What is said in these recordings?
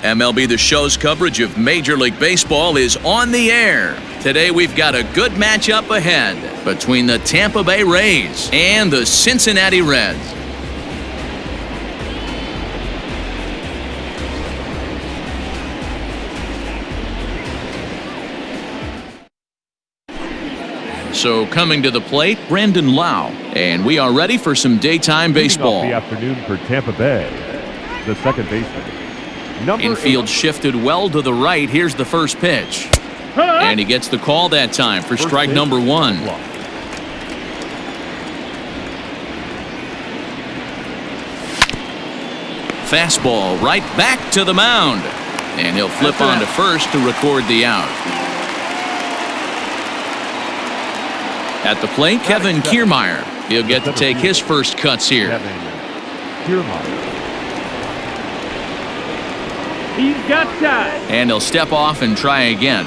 MLB The Show's coverage of Major League Baseball is on the air. Today we've got a good matchup ahead between the Tampa Bay Rays and the Cincinnati Reds. So coming to the plate, Brandon Lau, and we are ready for some daytime baseball. The afternoon for Tampa Bay, the second baseman. Infield shifted well to the right. Here's the first pitch. And he gets the call that time for strike number one. Fastball right back to the mound. And he'll flip on to first to record the out. At the plate, Kevin Kiermaier. He'll get to take his first cuts here. He's got time. And he'll step off and try again.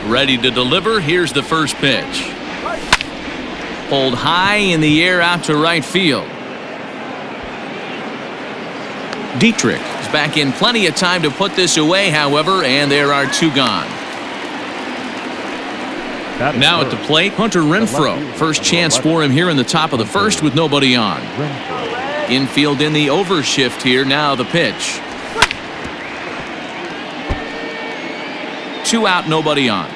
Ready to deliver. Here's the first pitch. Pulled high in the air out to right field. Dietrich is back in plenty of time to put this away, however, and there are two gone. Now at the plate, Hunter Renfroe. First chance for him here in the top of the first with nobody on. Infield in the overshift here. Now the pitch. 2 out, nobody on.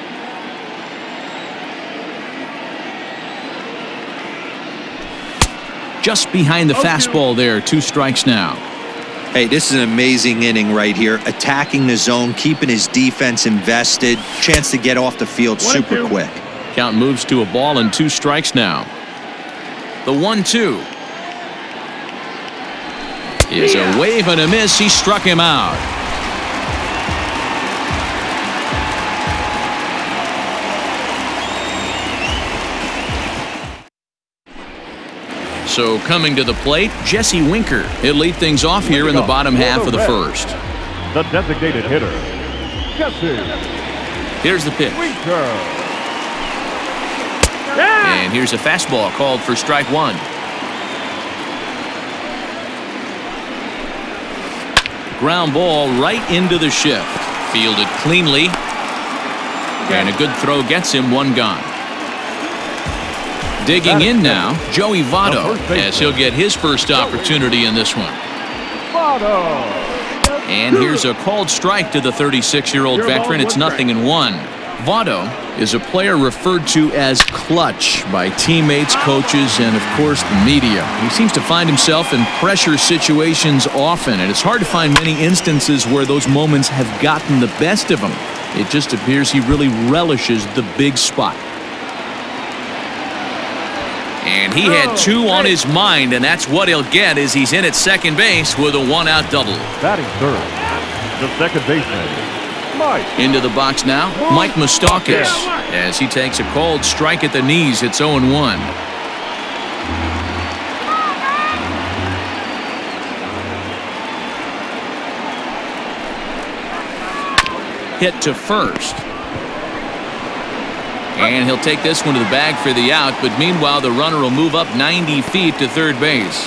Just behind the fastball there. 2 strikes now. Hey, this is an amazing inning right here. Attacking the zone, keeping his defense invested. Chance to get off the field super quick. Count moves to a ball and 2 strikes now. The 1-2. Is a wave and a miss. He struck him out. So coming to the plate, Jesse Winker. He'll lead things off here in the bottom half of the first. The designated hitter, Jesse. Here's the pitch. Winker. And here's a fastball called for strike one. Ground ball right into the shift. Fielded cleanly. And a good throw gets him 1 gone. Digging in now, Joey Votto, as he'll get his first opportunity in this one. And here's a called strike to the 36-year-old veteran. It's 0-1. Votto is a player referred to as clutch by teammates, coaches, and of course the media. He seems to find himself in pressure situations often, and it's hard to find many instances where those moments have gotten the best of him. It just appears he really relishes the big spot. And he had 2 on his mind, and that's what he'll get as he's in at second base with a 1-out double. Batting third, the second baseman, Mike. Into the box now, Mike Moustakas, as he takes a called strike at the knees. It's 0-1. Hit to first. And he'll take this one to the bag for the out, but meanwhile the runner will move up 90 feet to third base.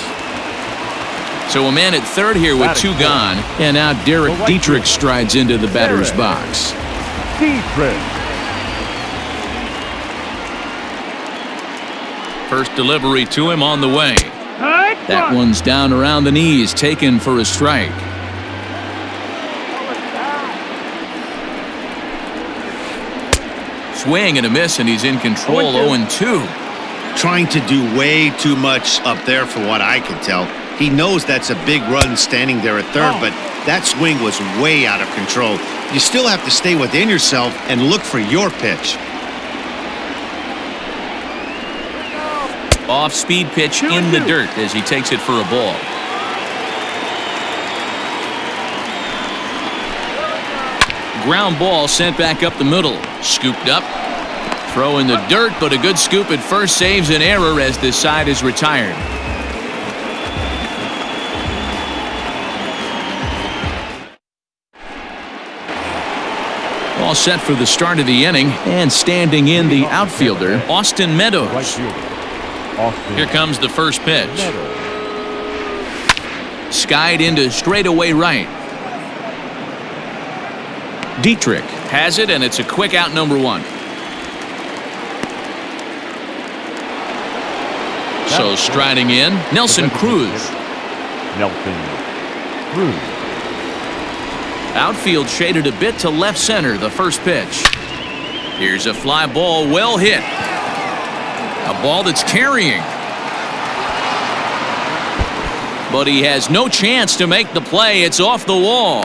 So a man at third here with 2 gone, and now Derek Dietrich strides into the batter's box. First delivery to him on the way. That one's down around the knees, taken for a strike. Swing and a miss, and he's in control. 0-2. Trying to do way too much up there for what I can tell. He knows that's a big run standing there at third, but that swing was way out of control. You still have to stay within yourself and look for your pitch. Off-speed pitch in the dirt as he takes it for a ball. Ground ball sent back up the middle. Scooped up. Throw in the dirt, but a good scoop at first saves an error as this side is retired. All set for the start of the inning, and standing in the outfielder, Austin Meadows. Here comes the first pitch. Skied into straightaway right. Dietrich has it, and it's a quick out, number 1. So striding in, Nelson Cruz. Nelson Cruz. Outfield shaded a bit to left center, the first pitch. Here's a fly ball, well hit. A ball that's carrying. But he has no chance to make the play. It's off the wall.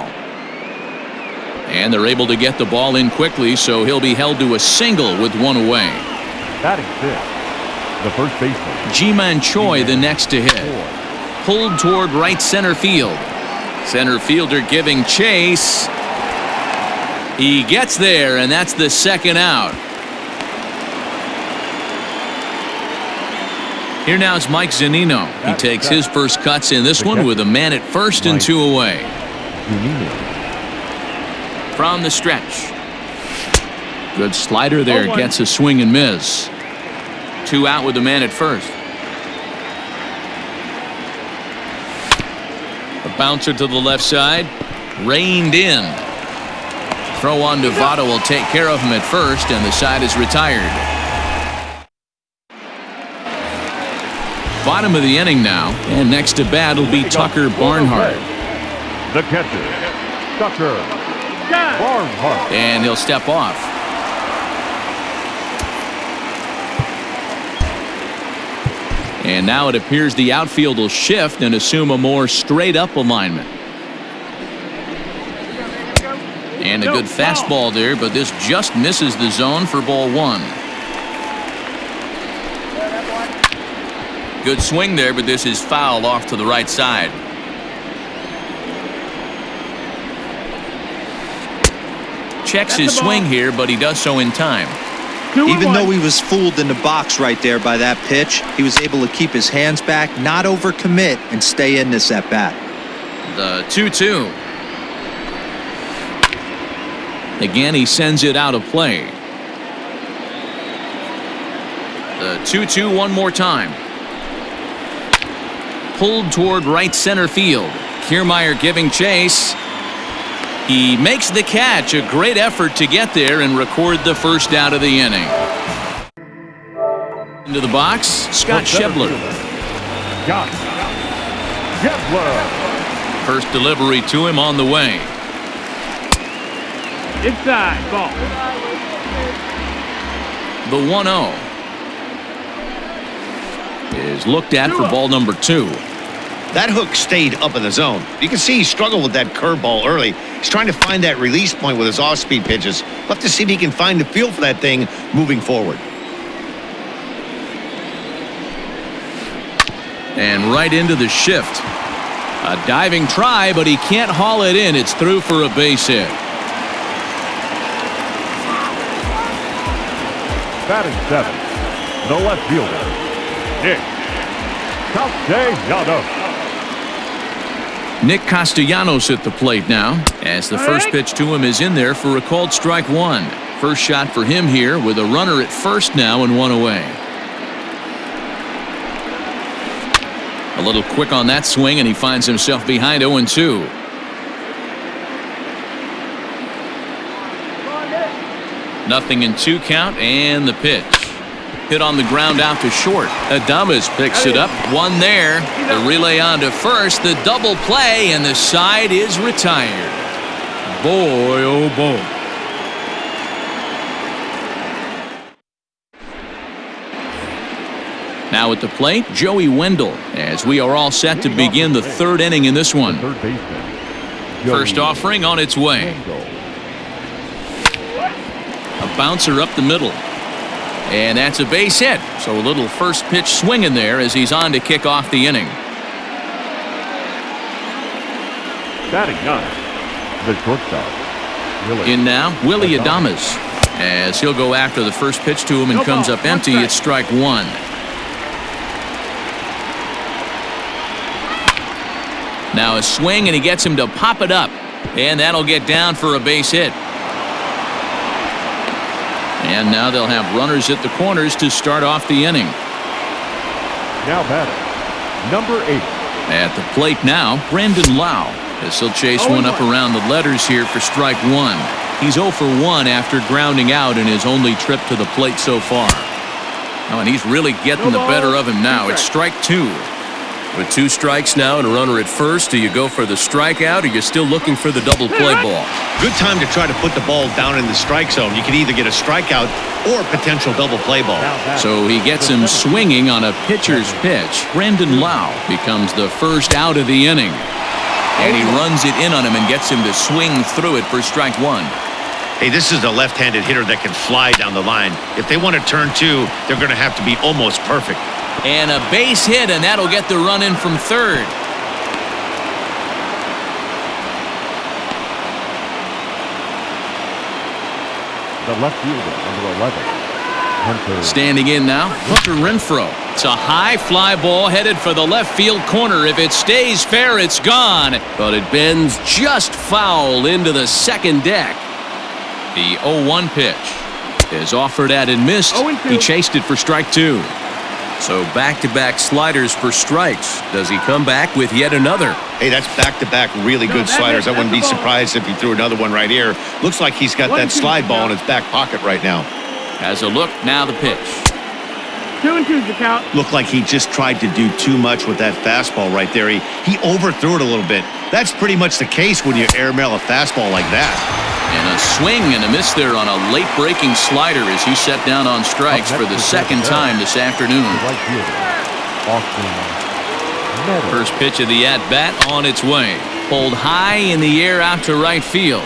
And they're able to get the ball in quickly, so he'll be held to a single with 1 away. Batting 6th, the first baseman. Ji-Man Choi the next to hit. Pulled toward right center field. Center fielder giving chase. He gets there, and that's the second out. Here now is Mike Zunino. He takes his first cuts in this one with a man at first and 2 away. From the stretch. Good slider there. Gets a swing and miss. 2 out with the man at first. A bouncer to the left side. Reined in. Throw on to Votto will take care of him at first, and the side is retired. Bottom of the inning now, and next to bat will be Tucker Barnhart. The catcher, Tucker Barnhart. And he'll step off. And now it appears the outfield will shift and assume a more straight-up alignment. And a good fastball there, but this just misses the zone for ball 1. Good swing there, but this is foul off to the right side. Checks his swing here, but he does so in time. Even though he was fooled in the box right there by that pitch, he was able to keep his hands back, not overcommit, and stay in this at bat. The 2-2. Again, he sends it out of play. The 2-2 one more time. Pulled toward right center field. Kiermaier giving chase. He makes the catch. A great effort to get there and record the first out of the inning. Into the box, Scott Schebler. Scott Schebler. First delivery to him on the way. Inside ball. The 1-0 is looked at for ball number 2. That hook stayed up in the zone. You can see he struggled with that curveball early. He's trying to find that release point with his off-speed pitches. We'll have to see if he can find the feel for that thing moving forward. And right into the shift. A diving try, but he can't haul it in. It's through for a base hit. Batting 7, the left fielder, Nick Castellanos. Nick Castellanos at the plate now, as the first pitch to him is in there for a called strike 1. First shot for him here with a runner at first now and 1 away. A little quick on that swing, and he finds himself behind 0-2. Nothing in 2 count, and the pitch. Hit on the ground out to short. Adames picks it up. 1 there. The relay on to first. The double play, and the side is retired. Boy, oh boy. Now at the plate, Joey Wendell, as we are all set to begin the 3rd inning in this one. Third baseman, First offering on its way. A bouncer up the middle. And that's a base hit. So a little first pitch swinging there as he's on to kick off the inning. Batting 9, the shortstop. In now, Willie Adames, as he'll go after the first pitch to him and comes up empty. It's strike 1. Now a swing, and he gets him to pop it up. And that'll get down for a base hit. And now they'll have runners at the corners to start off the inning. Now batting, number 8, At the plate now, Brandon Lau, as he'll chase one up around the letters here for strike one. He's 0 for 1 after grounding out in his only trip to the plate so far. Oh, and he's really getting the better of him now. It's strike two. With 2 strikes now and a runner at first, do you go for the strikeout or you're still looking for the double play ball? Good time to try to put the ball down in the strike zone. You can either get a strikeout or potential double play ball. So he gets him swinging on a pitcher's pitch. Brandon Lau becomes the first out of the inning. And he runs it in on him and gets him to swing through it for strike one. Hey, this is a left-handed hitter that can fly down the line. If they want to turn two, they're going to have to be almost perfect. And a base hit, and that'll get the run in from third. The left fielder, number 11. Hunter. Standing in now, Hunter Renfroe. It's a high fly ball headed for the left field corner. If it stays fair, it's gone. But it bends just foul into the second deck. The 0-1 pitch is offered at and missed. He chased it for strike two. So back-to-back sliders for strikes. Does he come back with yet another? Hey, that's back-to-back really good sliders. I wouldn't be surprised if he threw another one right here. Looks like he's got that slide ball in his back pocket right now. Has a look, now the pitch. 2-2's the count. Looked like he just tried to do too much with that fastball right there. He overthrew it a little bit. That's pretty much the case when you airmail a fastball like that. And a swing and a miss there on a late breaking slider as he set down on strikes for the second time this afternoon. Right fielder, Austin Meadows. First pitch of the at-bat on its way. Pulled high in the air out to right field.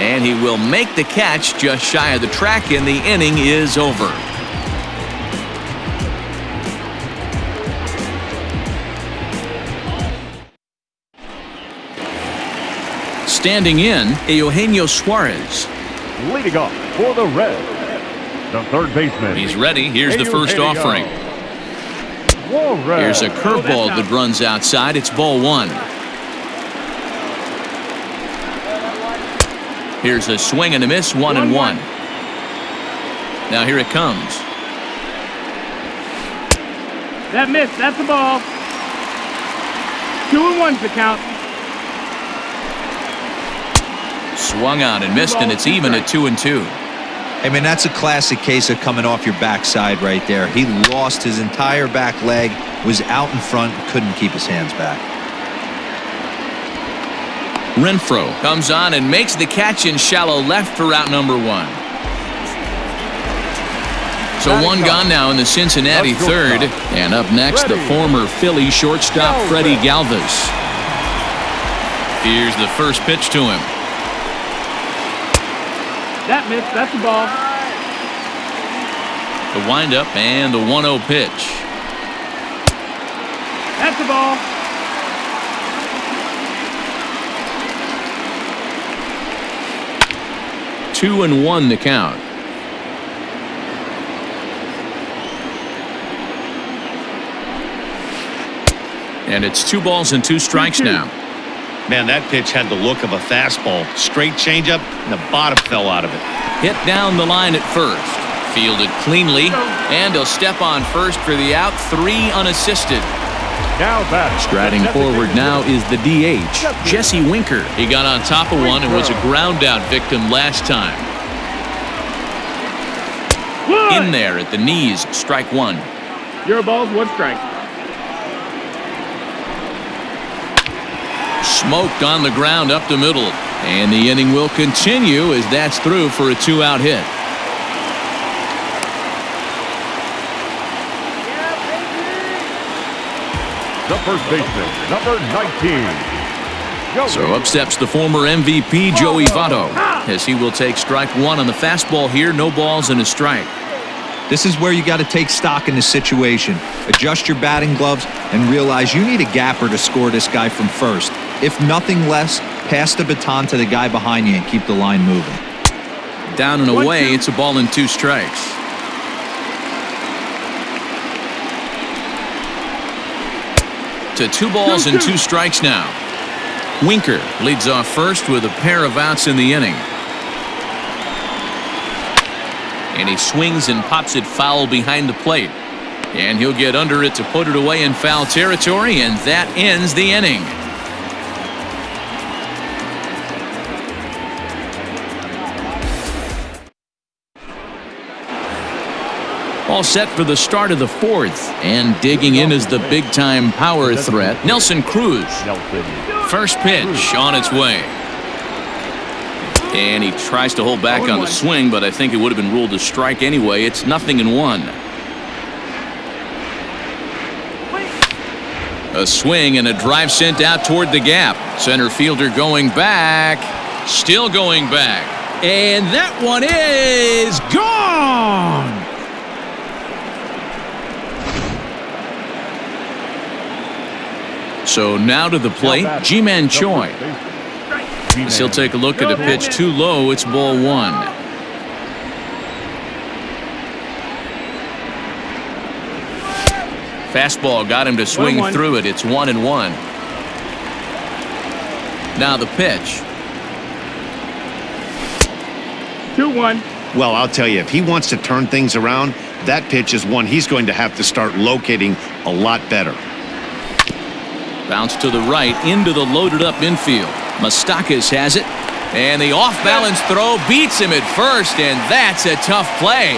And he will make the catch just shy of the track, and the inning is over. Standing in, Eugenio Suarez. Leading off for the Reds, the third baseman. He's ready. Here's the first Eugenio offering. Suarez. Here's a curveball that runs outside. It's ball one. Here's a swing and a miss, 1-1. Now here it comes. That missed. That's the ball. 2-1's the count. Swung on and missed, and it's even at 2-2. I mean, that's a classic case of coming off your backside right there. He lost his entire back leg, was out in front, couldn't keep his hands back. Renfroe comes on and makes the catch in shallow left for out number one. So one gone now in the Cincinnati third. And up next, the former Philly shortstop Freddie Galvis. Here's the first pitch to him. That missed. That's the ball. The windup and the 1-0 pitch. That's the ball. Two and one the count. And it's 2 balls and 2 strikes now. Man, that pitch had the look of a fastball. Straight changeup, and the bottom fell out of it. Hit down the line at first. Fielded cleanly, and he'll step on first for the out. 3 unassisted. Now batting. Striding forward now is the DH, Jesse Winker. He got on top of one and was a ground out victim last time. In there at the knees, strike one. 0 balls, 1 strike. Smoked on the ground up the middle. And the inning will continue as that's through for a 2-out hit. The first baseman, number 19. So up steps the former MVP Joey Votto as he will take strike one on the fastball here. No balls and a strike. This is where you got to take stock in the situation. Adjust your batting gloves and realize you need a gapper to score this guy from first. If nothing less, pass the baton to the guy behind you and keep the line moving. Down and away, it's a ball and 2 strikes. To 2 balls and 2 strikes now. Winker leads off first with a pair of outs in the inning. And he swings and pops it foul behind the plate. And he'll get under it to put it away in foul territory, and that ends the inning. All set for the start of the fourth, and digging in is the big-time power threat, Nelson Cruz. First pitch on its way. And he tries to hold back on the swing, but I think it would have been ruled a strike anyway. It's 0-1. A swing and a drive sent out toward the gap. Center fielder going back. Still going back. And that one is gone. So now to the plate, Ji-Man Choi. He'll take a look at a pitch too low. It's ball one. Fastball got him to swing through it. It's 1-1. Now the pitch. 2-1. Well, I'll tell you, if he wants to turn things around, that pitch is one he's going to have to start locating a lot better. Bounce to the right into the loaded up infield. Moustakas has it, and the off-balance throw beats him at first, and that's a tough play.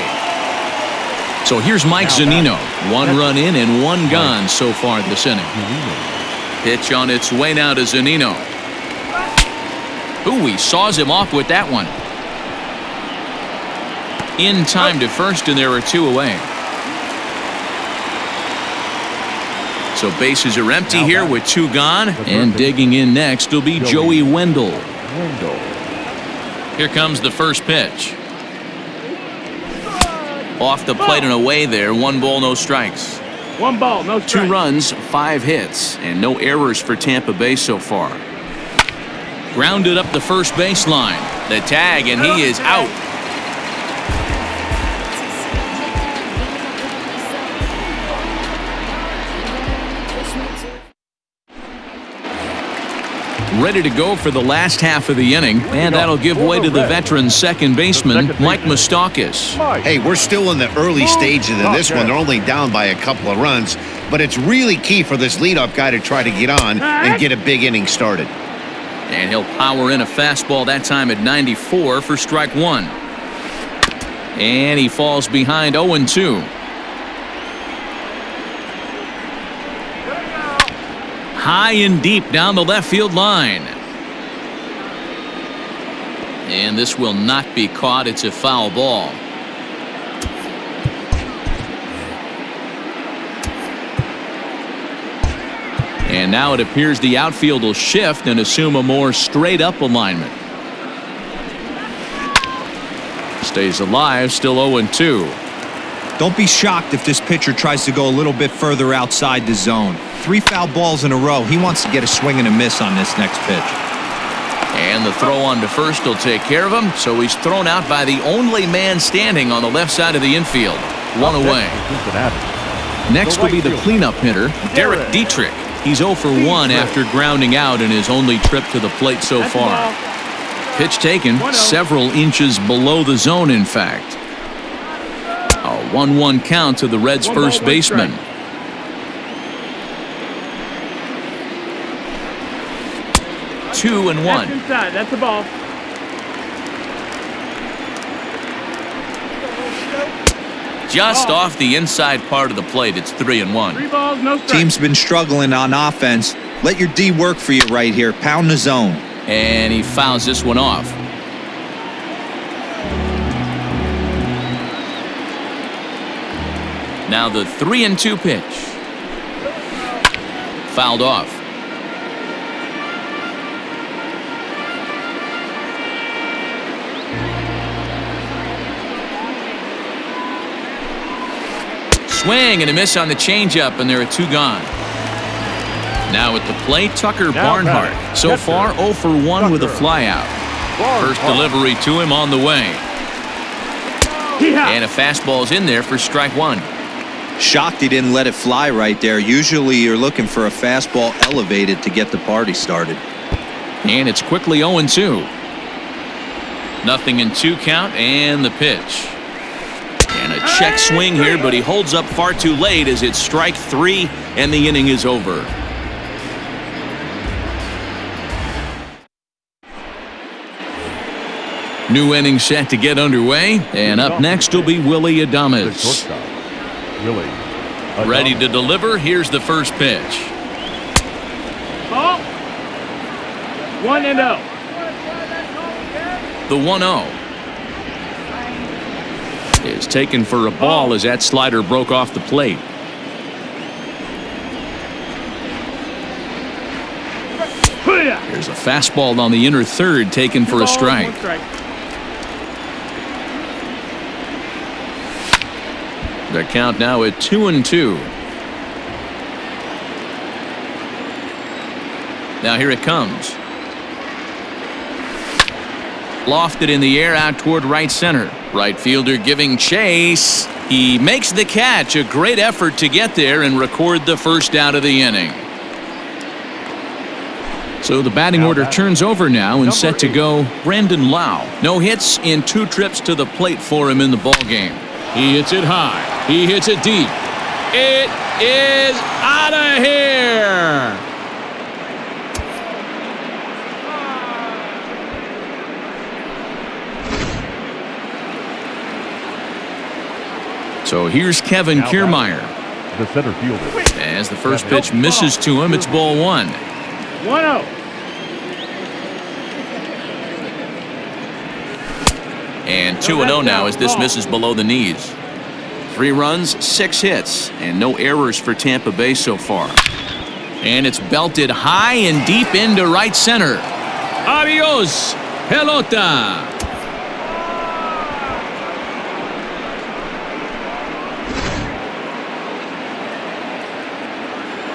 So here's Mike Zunino. 1 run in and 1 gone so far this inning. Pitch on its way now to Zunino. Ooh, he saws him off with that one. In time to first, and there are 2 away. So bases are empty here with 2 gone, and digging in next will be Joey Wendell. Here comes the first pitch. Off the plate and away there. 1 ball, no strikes. 1 ball, no strikes. 2 runs, 5 hits, and no errors for Tampa Bay so far. Grounded up the first baseline. The tag, and he is out. Ready to go for the last half of the inning, and that'll give way to the veteran second baseman, Mike Moustakas. Hey, we're still in the early stages of this one. They're only down by a couple of runs, but it's really key for this leadoff guy to try to get on and get a big inning started. And he'll power in a fastball that time at 94 for strike 1. And he falls behind 0-2. High and deep down the left field line. And this will not be caught. It's a foul ball. And now it appears the outfield will shift and assume a more straight up alignment. Stays alive, still 0-2. Don't be shocked if this pitcher tries to go a little bit further outside the zone. 3 foul balls in a row. He wants to get a swing and a miss on this next pitch. And the throw on to first will take care of him, so he's thrown out by the only man standing on the left side of the infield. 1 away. Next will be the cleanup hitter, Derek Dietrich. He's 0 for 1 after grounding out in his only trip to the plate so far. Pitch taken several inches below the zone, in fact. A 1-1 count to the Reds' first baseman. Two and 1. That's inside. That's the ball. Just off the inside part of the plate. It's 3-1. 3 balls, no strikes. Team's been struggling on offense. Let your D work for you right here. Pound the zone. And he fouls this one off. Now the 3-2 pitch. Fouled off. Swing and a miss on the changeup, and there are 2 gone. Now at the plate, Tucker Barnhart. So far, 0 for 1 with a flyout. First delivery to him on the way. And a fastball's in there for strike 1. Shocked he didn't let it fly right there. Usually you're looking for a fastball elevated to get the party started. And it's quickly 0-2. 0-2 count, and the pitch. And a check swing here, but he holds up far too late as it's strike 3 and the inning is over. New inning set to get underway, and up next will be Willie The Adames. shortstop, Willie. Ready to deliver. Here's the first pitch. Ball. 1-0. The 1-0 is taken for a ball as that slider broke off the plate. Here's a fastball on the inner third taken for a strike. The count now at 2-2. Now here it comes. Lofted in the air out toward right center. Right fielder giving chase. He makes the catch. A great effort to get there and record the first out of the inning. So the batting order turns over now and set to go Brandon Lau. No hits in 2 trips to the plate for him in the ballgame. He hits it high. He hits it deep. It is out of here. So here's Kevin Kiermaier. The center fielder. As the first pitch misses to him, it's ball 1. 1-0. And 2-0 now as this misses below the knees. 3 runs, 6 hits, and no errors for Tampa Bay so far. And it's belted high and deep into right center. Adios, pelota.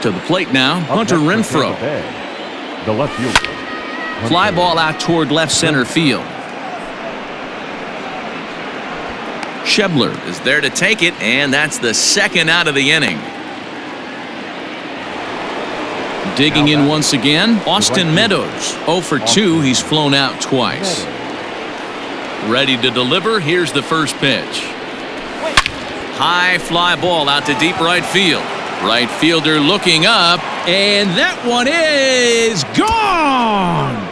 To the plate now, Hunter Renfroe. The left fielder. Fly ball out toward left center field. Schebler is there to take it, and that's the second out of the inning. Digging in once again, Austin Meadows. 0 for 2. He's flown out twice. Ready to deliver. Here's the first pitch. High fly ball out to deep right field. Right fielder looking up, and that one is gone.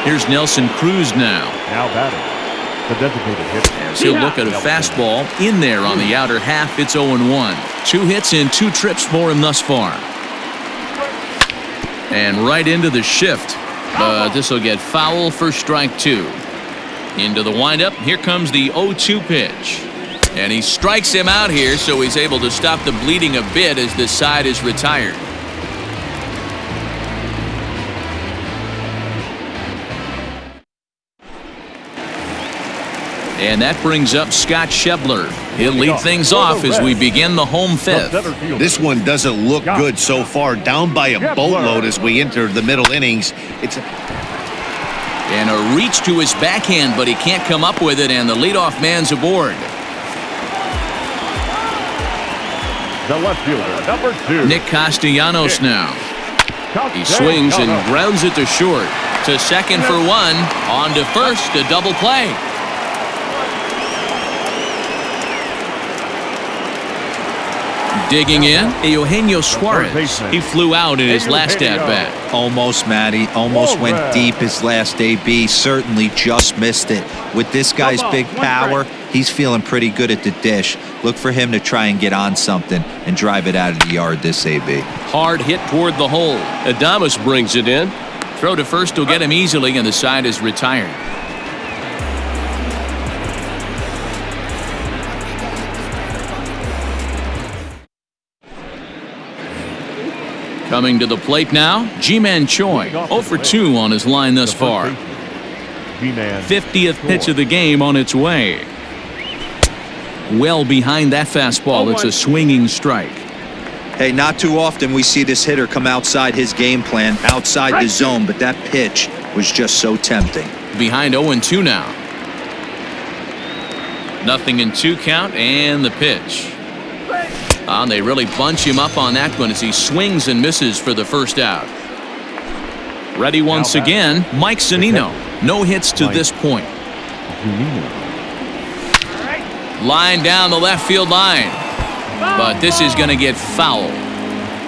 Here's Nelson Cruz now. Now batting. The designated hitter. As he'll look at a fastball in there on the outer half. It's 0-1. 2 hits in 2 trips for him thus far. And right into the shift. But this will get foul for strike 2. Into the windup. Here comes the 0-2 pitch. And he strikes him out here, so he's able to stop the bleeding a bit as this side is retired. And that brings up Scott Schebler. He'll lead things off as we begin the home 5th. This one doesn't look good so far. Down by a boatload as we enter the middle innings. And a reach to his backhand, but he can't come up with it, and the leadoff man's aboard. The left fielder, number 2. Nick Castellanos now. He swings and grounds it to short. To second for 1. On to first, a double play. Digging in, Eugenio Suarez. He flew out in his last at-bat. Almost, Matty. Almost went deep his last AB. Certainly just missed it. With this guy's big power, he's feeling pretty good at the dish. Look for him to try and get on something and drive it out of the yard this AB. Hard hit toward the hole. Adames brings it in. Throw to first will get him easily, and the side is retired. Coming to the plate now, Ji-Man Choi. 0 for 2 on his line thus far. 50th pitch of the game on its way. Well behind that fastball. It's a swinging strike. Hey, not too often we see this hitter come outside his game plan, outside the zone, but that pitch was just so tempting. Behind 0-2 now. 0-2 count, and the pitch. And they really bunch him up on that one as he swings and misses for the first out. Ready once again, Mike Zunino. No hits to this point. Line down the left field line. But this is going to get foul.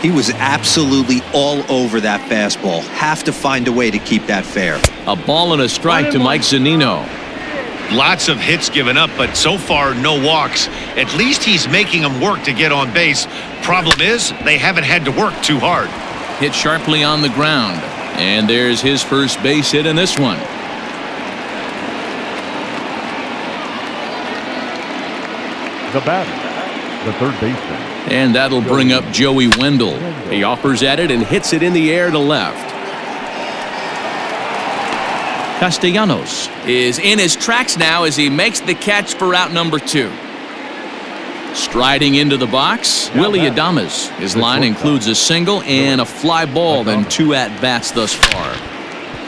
He was absolutely all over that fastball. Have to find a way to keep that fair. A ball and a strike to Mike Zunino. Lots of hits given up, but so far no walks. At least he's making them work to get on base. Problem is, they haven't had to work too hard. Hit sharply on the ground. And there's his first base hit in this one. The batter, the third baseman. And that'll bring up Joey Wendell. He offers at it and hits it in the air to left. Castellanos is in his tracks now as he makes the catch for out number 2. Striding into the box, Willie Adames. His line includes a single and a fly ball and 2 at-bats thus far.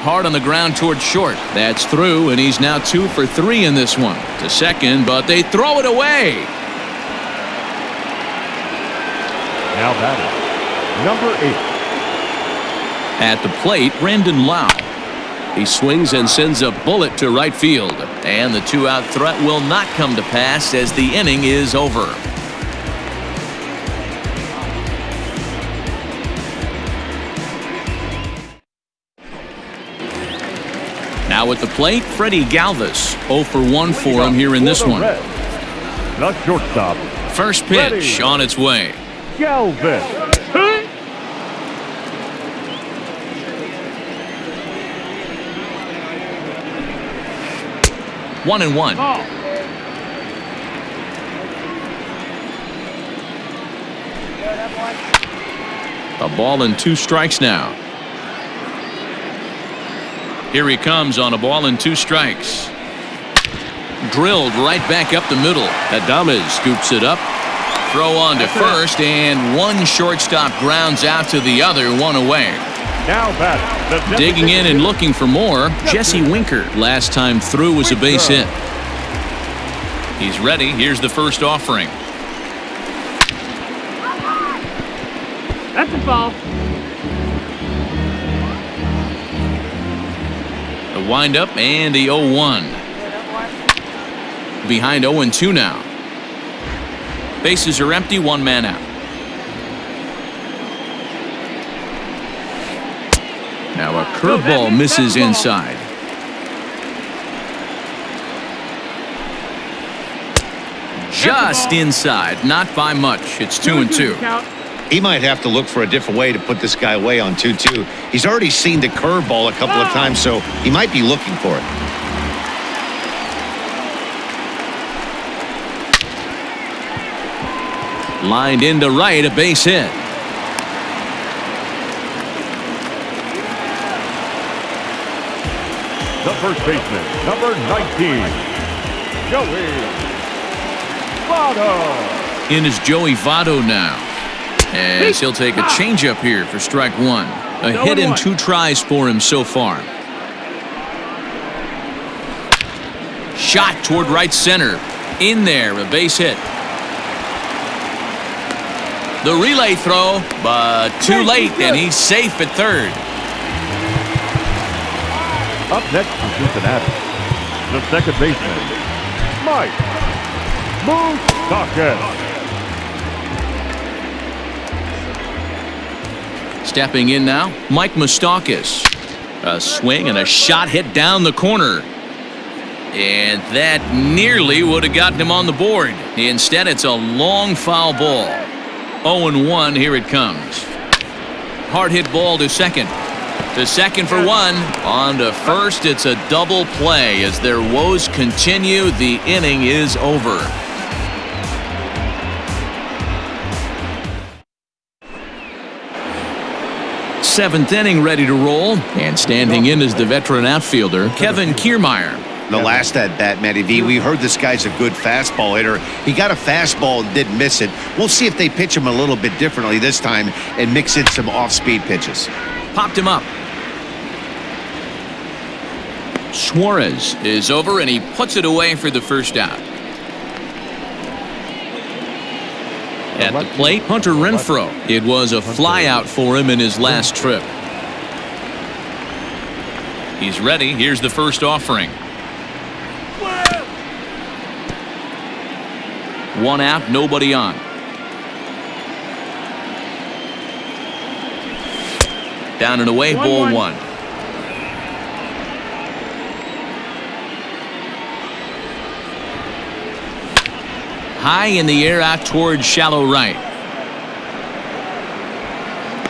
Hard on the ground toward short. That's through, and he's now 2 for 3 in this one. To second, but they throw it away. Now batting, number 8. At the plate, Brandon Lau. He swings and sends a bullet to right field. And the 2-out threat will not come to pass as the inning is over. Now at the plate, Freddie Galvis. 0 for 1 for him here in this one. The shortstop, First pitch on its way. Galvis. 1-1. A ball and 2 strikes now. Here he comes on a ball and 2 strikes. Drilled right back up the middle. Adames scoops it up. Throw on to first, and one shortstop grounds out to the other, 1 away. Now batting, Digging in and looking for more, Jesse Winker. Last time through was a base hit. He's ready. Here's the first offering. That's a ball. The windup and the 0-1. Behind 0-2 now. Bases are empty, 1 man out. Now a curveball misses inside. Just inside, not by much. It's 2-2. He might have to look for a different way to put this guy away on 2-2. He's already seen the curveball a couple of times, so he might be looking for it. Lined into right, a base hit. The first baseman, number 19, Joey Votto. In is Joey Votto now. As he'll take a changeup here for strike 1. A hit in 2 tries for him so far. Shot toward right center. In there, a base hit. The relay throw, but too late, and he's safe at third. Up next from Cincinnati, the second baseman, Mike Moustakas. Stepping in now, Mike Moustakas. A swing and a shot hit down the corner. And that nearly would have gotten him on the board. Instead, it's a long foul ball. 0-1, here it comes. Hard hit ball to second. To second for 1. On to first, it's a double play. As their woes continue, the inning is over. Seventh inning ready to roll. And standing in is the veteran outfielder, Kevin Kiermaier. The last at-bat, Matty V, we heard this guy's a good fastball hitter. He got a fastball and didn't miss it. We'll see if they pitch him a little bit differently this time and mix in some off-speed pitches. Popped him up. Suarez is over, and he puts it away for the first out. At the plate, Hunter Renfroe. It was a flyout for him in his last trip. He's ready. Here's the first offering. One out, nobody on. Down and away, ball one. High in the air out towards shallow right.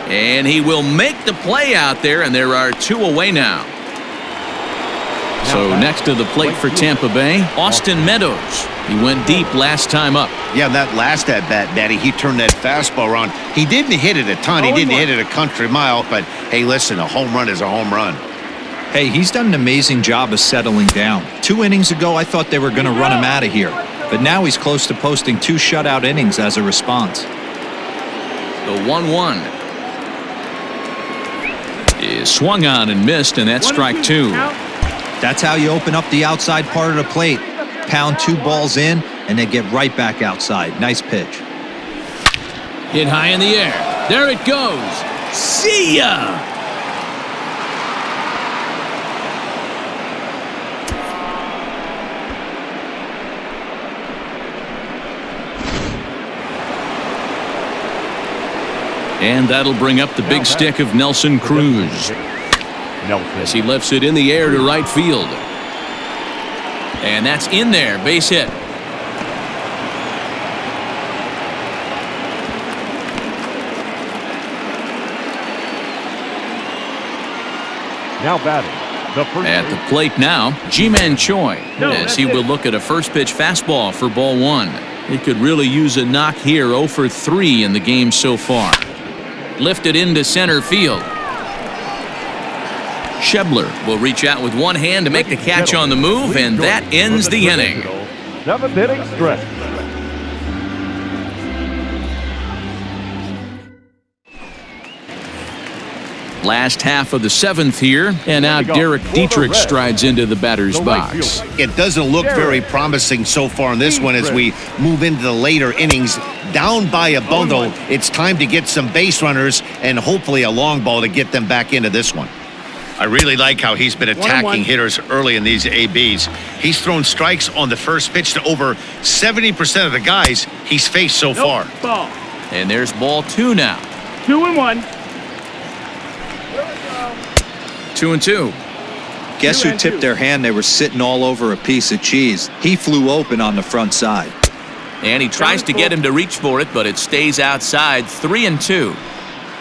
And he will make the play out there, and there are two away now. So next to the plate for Tampa Bay, Austin Meadows. He went deep last time up. Yeah, that last at-bat, Daddy, he turned that fastball around. He didn't hit it a ton. He didn't hit it a country mile. But, hey, listen, a home run is a home run. Hey, he's done an amazing job of settling down. 2 innings ago, I thought they were going to run him out of here. But now he's close to posting 2 shutout innings as a response. The 1-1 is swung on and missed, and that's strike 2. That's how you open up the outside part of the plate. Pound 2 balls in, and then get right back outside. Nice pitch. Hit high in the air. There it goes. See ya! And that'll bring up the big stick of Nelson Cruz as he lifts it in the air to right field. And that's in there, base hit. Now batting. At the plate now, Ji-Man Choi, as he will look at a first pitch fastball for ball 1. He could really use a knock here. 0 for 3 in the game so far. Lifted into center field. Schebler will reach out with one hand to make the catch on the move, and that ends the inning. 7th inning stretch. Last half of the 7th here, and now Derek Dietrich strides into the batter's box. It doesn't look very promising so far in this one as we move into the later innings. Down by a bundle, it's time to get some base runners and hopefully a long ball to get them back into this one. I really like how he's been attacking hitters early in these ABs. He's thrown strikes on the first pitch to over 70% of the guys he's faced so far. Ball. And there's ball 2 now. 2-1. 2-2. Guess who tipped their hand? They were sitting all over a piece of cheese. He flew open on the front side. And he tries to get him to reach for it, but it stays outside. 3-2.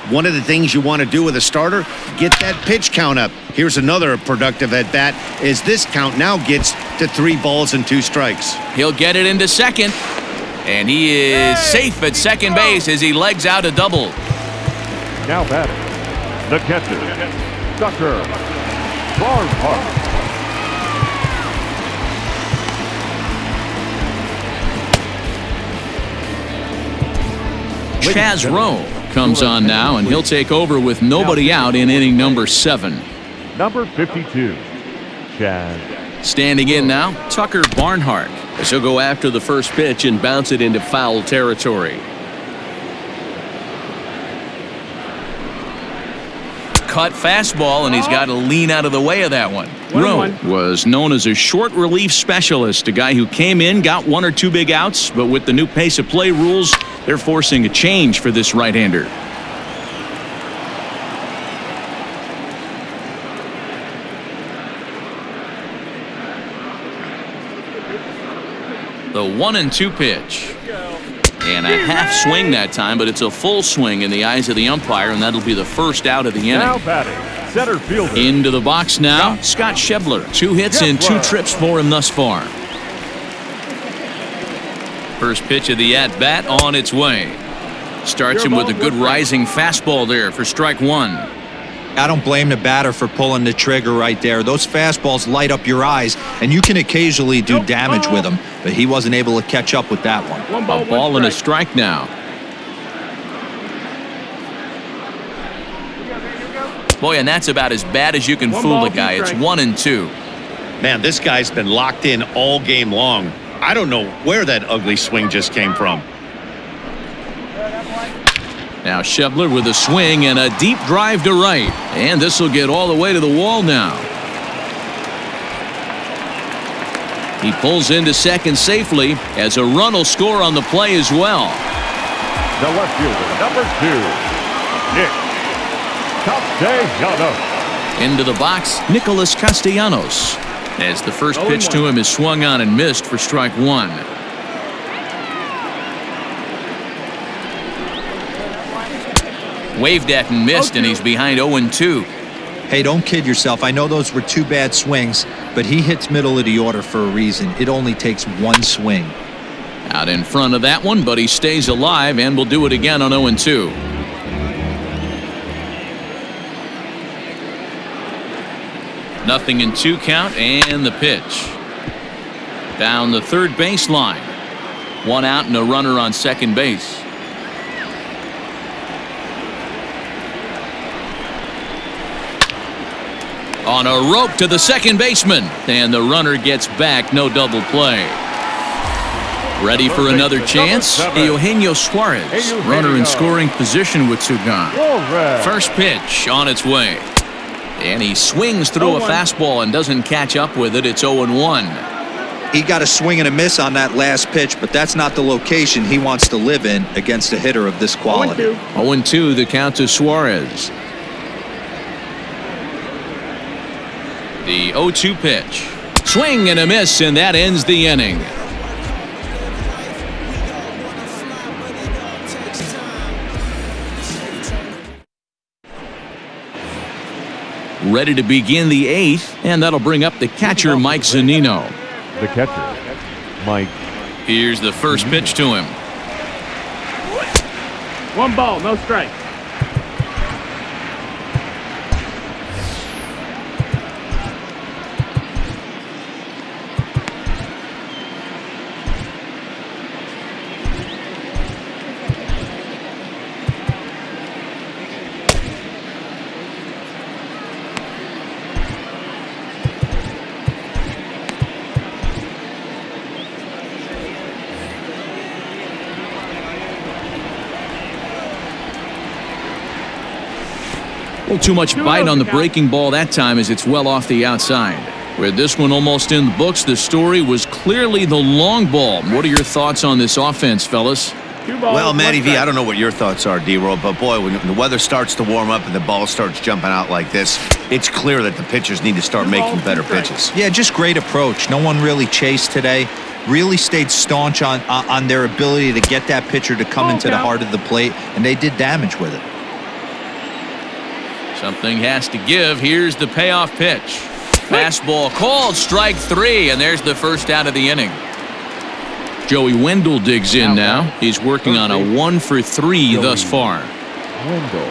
One of the things you want to do with a starter, get that pitch count up. Here's another productive at bat as this count now gets to 3 balls and 2 strikes. He'll get it into second, and he is safe at second base as he legs out a double. Now batting. The catcher, Tucker Barnhart. Chaz Rowe comes on now, and he'll take over with nobody out in inning number 7. Number 52, Chaz. Standing in now, Tucker Barnhart, as he'll go after the first pitch and bounce it into foul territory. Cut fastball, and he's got to lean out of the way of that one. Rowe was known as a short relief specialist, a guy who came in, got 1 or 2 big outs, but with the new pace of play rules, they're forcing a change for this right-hander. The 1-2 pitch. And a half swing that time, but it's a full swing in the eyes of the umpire, and that'll be the first out of the inning. Now batting, center fielder. Into the box now, Scott Schebler. 2 hits and 2 trips for him thus far. First pitch of the at-bat on its way. Starts him with a good rising fastball there for strike 1. I don't blame the batter for pulling the trigger right there. Those fastballs light up your eyes, and you can occasionally do damage with them, but he wasn't able to catch up with that one. A ball and a strike now. Boy, and that's about as bad as you can fool a guy. It's 1-2. Man, this guy's been locked in all game long. I don't know where that ugly swing just came from. Now Schebler with a swing and a deep drive to right. And this will get all the way to the wall now. He pulls into second safely as a run will score on the play as well. The left fielder, number 2, Nick Castellanos. Into the box, Nicholas Castellanos, as the first pitch to him is swung on and missed for strike 1. Waved at and missed, and he's behind 0-2. Hey, don't kid yourself. I know those were 2 bad swings, but he hits middle of the order for a reason. It only takes 1 swing. Out in front of that one, but he stays alive and will do it again on 0-2. Nothing in 2 count, and the pitch. Down the third baseline. 1 out and a runner on second base. On a rope to the second baseman, and the runner gets back. No double play. Ready for another chance? Eugenio Suarez, runner in scoring position with 2 gone. First pitch on its way. And he swings through a fastball and doesn't catch up with it. It's 0-1. He got a swing and a miss on that last pitch, but that's not the location he wants to live in against a hitter of this quality. 0-2 the count to Suarez. The 0-2 pitch. Swing and a miss, and that ends the inning. Ready to begin the 8th, and that'll bring up the catcher, Mike Zunino. The catcher, Mike. Here's the first pitch to him. 1 ball, no strike. Too much bite on the breaking ball that time as it's well off the outside. With this one almost in the books, the story was clearly the long ball. What are your thoughts on this offense, fellas? Well, Matty V, I don't know what your thoughts are, D-Roll, but boy, when the weather starts to warm up and the ball starts jumping out like this, it's clear that the pitchers need to start making better pitches. Yeah, just great approach. No one really chased today. Really stayed staunch on their ability to get that pitcher to come into the heart of the plate, and they did damage with it. Something has to give. Here's the payoff pitch. Fastball called, strike 3, and there's the first out of the inning. Joey Wendell digs in now. He's working on a 1 for 3 thus far.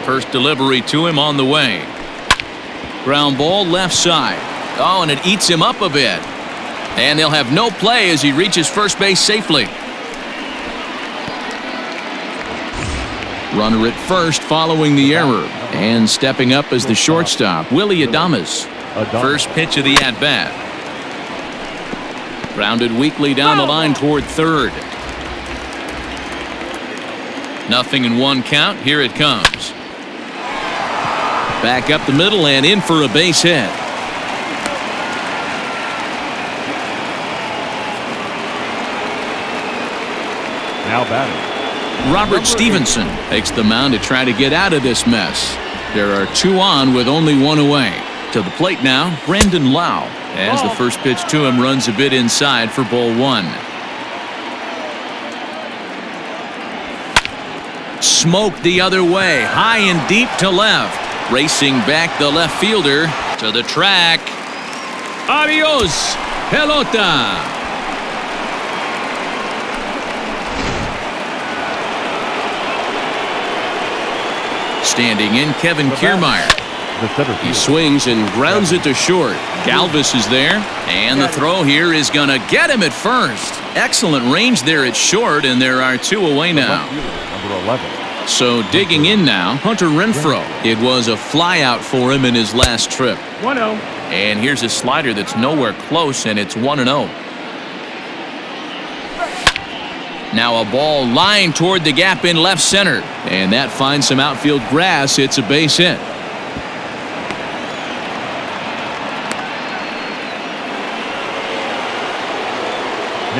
First delivery to him on the way. Ground ball left side. Oh, and it eats him up a bit. And they'll have no play as he reaches first base safely. Runner at first following the error. And stepping up as the shortstop, Willie Adames. First pitch of the at-bat. Grounded weakly down the line toward third. Nothing in 1 count. Here it comes. Back up the middle and in for a base hit. Now batting. Robert Stevenson takes the mound to try to get out of this mess. There are 2 on with only 1 away. To the plate now, Brandon Lau, as the first pitch to him runs a bit inside for ball 1. Smoked the other way, high and deep to left. Racing back the left fielder to the track. Adios, pelota. Standing in, Kevin Kiermaier. He swings and grounds it to short. Galvis is there, and the throw here is going to get him at first. Excellent range there at short, and there are 2 away now. Number 11. So digging in now, Hunter Renfroe. It was a flyout for him in his last trip. 1-0. And here's a slider that's nowhere close, and it's 1-0. Now a ball lined toward the gap in left center, and that finds some outfield grass. It's a base hit.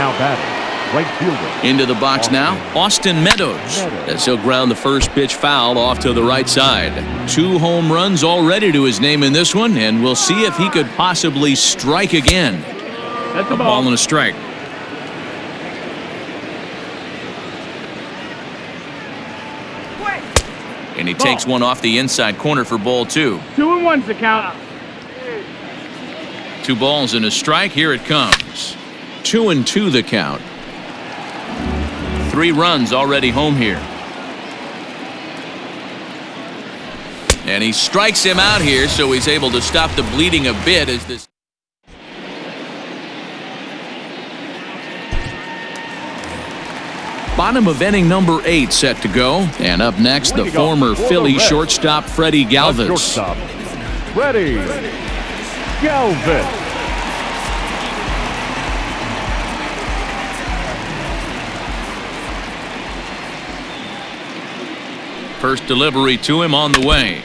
Now batting, right fielder. Into the box now, Austin Meadows. As he'll ground the first pitch foul off to the right side. 2 home runs already to his name in this one, and we'll see if he could possibly strike again. That's the A ball and a strike. And he takes one off the inside corner for ball 2. 2-1's the count. 2 balls and a strike. Here it comes. 2-2 the count. 3 runs already home here. And he strikes him out here, so he's able to stop the bleeding a bit as this. Bottom of inning number 8 set to go. And up next, the former Philly shortstop Freddie Galvis. Shortstop, Freddie Galvis. First delivery to him on the way.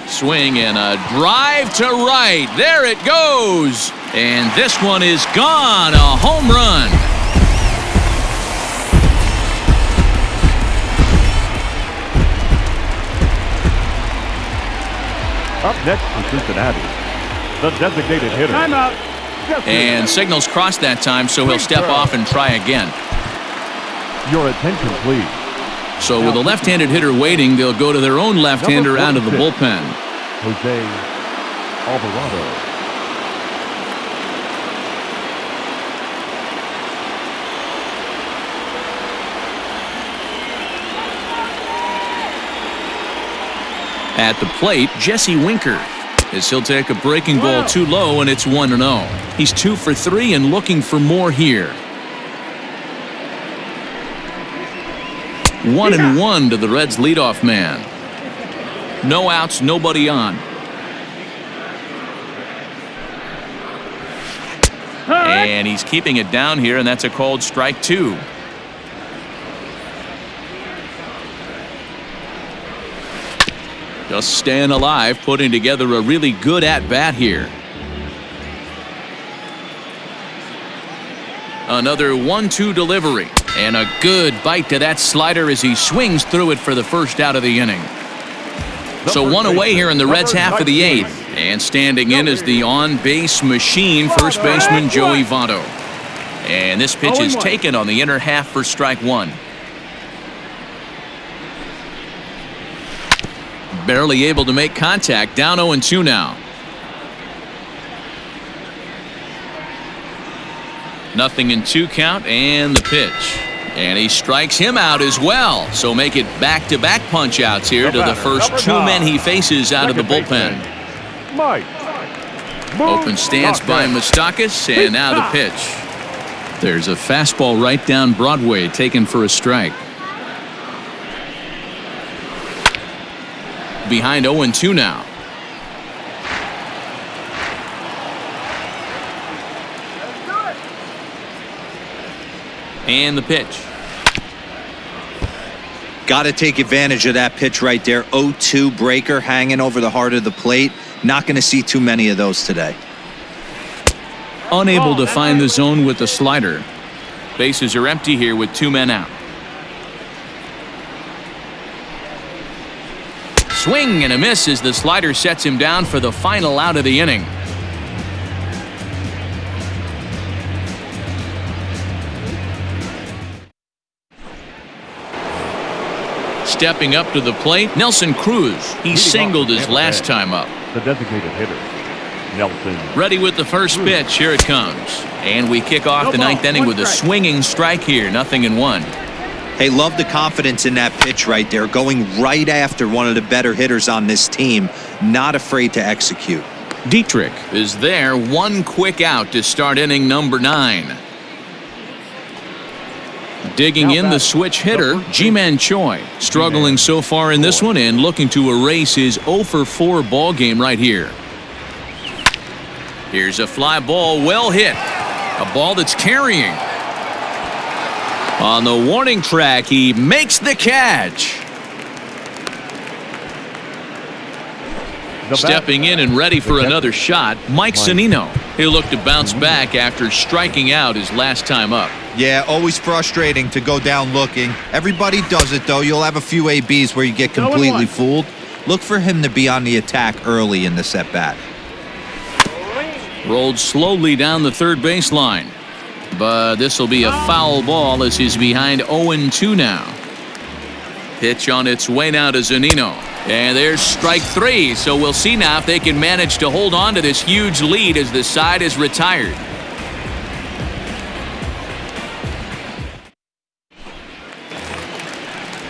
Swing and a drive to right. There it goes. And this one is gone. A home run. Up next for Cincinnati, the designated hitter. Timeout. And signals crossed that time, so he'll step off and try again. Your attention, please. So with a left-handed hitter waiting, they'll go to their own left-hander out of the bullpen. Jose Alvarado. At the plate, Jesse Winker, as he'll take a breaking ball too low, and it's 1-0. He's 2 for 3 and looking for more here. 1-1 to the Reds' leadoff man. No outs, nobody on. And he's keeping it down here, and that's a called strike 2. Just staying alive, putting together a really good at-bat here. Another 1-2 delivery. And a good bite to that slider as he swings through it for the first out of the inning. So 1 away here in the Reds' half of the 8th. And standing in is the on-base machine, first baseman Joey Votto. And this pitch is taken on the inner half for strike 1. Barely able to make contact, down 0-2 now. Nothing in 2 count, and the pitch. And he strikes him out as well. So make it back-to-back punch-outs here to the first 2 men he faces out of the bullpen. Mike. Open stance by Moustakas, and now the pitch. There's a fastball right down Broadway, taken for a strike. Behind 0-2 now. And the pitch. Got to take advantage of that pitch right there. 0-2 breaker hanging over the heart of the plate. Not going to see too many of those today. Unable to find the zone with the slider. Bases are empty here with 2 men out. Swing and a miss as the slider sets him down for the final out of the inning. Stepping up to the plate, Nelson Cruz. He singled his last time up. The designated hitter, Nelson. Ready with the first pitch. Here it comes. And we kick off the 9th inning with a swinging strike here. 0-1. Hey, love the confidence in that pitch right there. Going right after one of the better hitters on this team. Not afraid to execute. Dietrich is there. 1 quick out to start inning number 9. Digging in the switch hitter, Ji-Man Choi. Struggling so far in this one and looking to erase his 0 for 4 ball game right here. Here's a fly ball, well hit. A ball that's carrying. On the warning track, he makes the catch. Stepping in and ready for another shot, Mike Zunino. He'll look to bounce back after striking out his last time up. Yeah, always frustrating to go down looking. Everybody does it, though. You'll have a few ABs where you get completely fooled. Look for him to be on the attack early in the at-bat. Rolled slowly down the third baseline. But this will be a foul ball as he's behind 0-2 now. Pitch on its way now to Zunino. And there's strike three. So we'll see now if they can manage to hold on to this huge lead as the side is retired.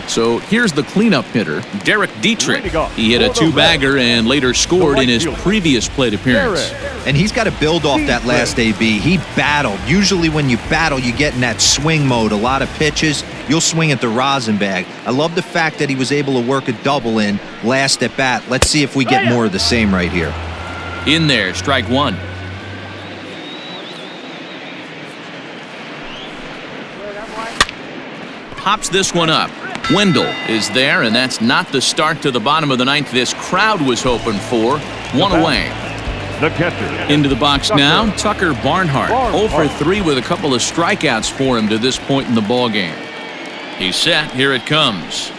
So here's the cleanup hitter, Derek Dietrich. He hit a two-bagger and later scored in his previous plate appearance. And he's got to build off that last AB. He battled. Usually when you battle, you get in that swing mode. A lot of pitches, you'll swing at the rosin bag. I love the fact that he was able to work a double in last at bat. Let's see if we get more of the same right here. In there, strike one. Pops this one up. Wendell is there, and that's not the start to the bottom of the ninth this crowd was hoping for. One away. The catcher. Into the box now, Tucker Barnhart. 0 for 3 with a couple of strikeouts for him to this point in the ballgame. He's set. Here it comes.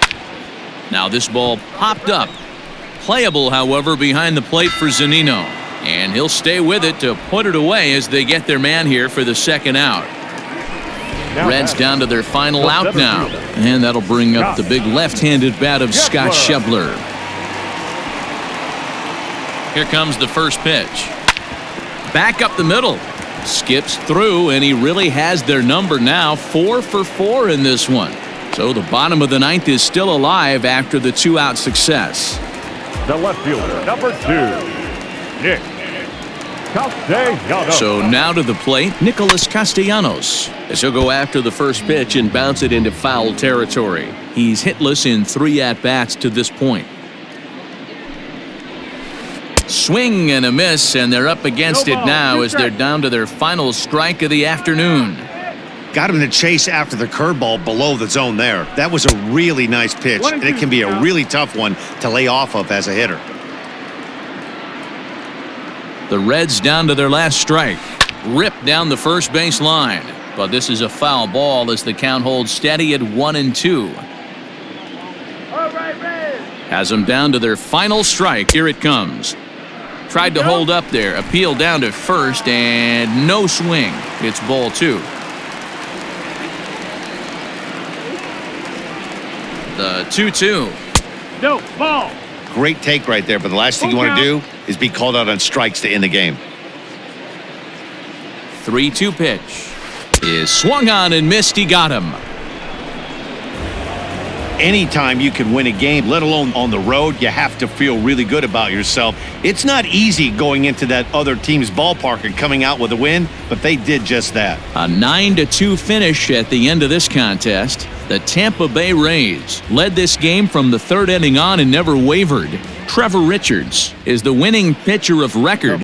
Now this ball popped up. Playable, however, behind the plate for Zunino. And he'll stay with it to put it away as they get their man here for the second out. Reds down to their final out now. And that'll bring up the big left-handed bat of Scott Schebler. Here comes the first pitch. Back up the middle. Skips through, and he really has their number now. 4 for 4 in this one. So the bottom of the ninth is still alive after the two-out success. The left fielder, number 2, Nick Castellanos. So now to the plate, Nicholas Castellanos, as he'll go after the first pitch and bounce it into foul territory. He's hitless in 3 at-bats to this point. Swing and a miss, and they're up against it now as they're down to their final strike of the afternoon. Got him to chase after the curveball below the zone there. That was a really nice pitch, and it can be a really tough one to lay off of as a hitter. The Reds down to their last strike. Ripped down the first base line. But this is a foul ball as the count holds steady at 1-2. Has them down to their final strike. Here it comes. Tried to hold up there. Appeal down to first and no swing. It's ball 2. The 2-2. No, ball. Great take right there, but the last thing you want to do is be called out on strikes to end the game. 3-2 pitch is swung on and missed. He got him. Anytime you can win a game, let alone on the road, you have to feel really good about yourself. It's not easy going into that other team's ballpark and coming out with a win, but they did just that. A 9-2 finish at the end of this contest. The Tampa Bay Rays led this game from the third inning on and never wavered. Trevor Richards is the winning pitcher of record.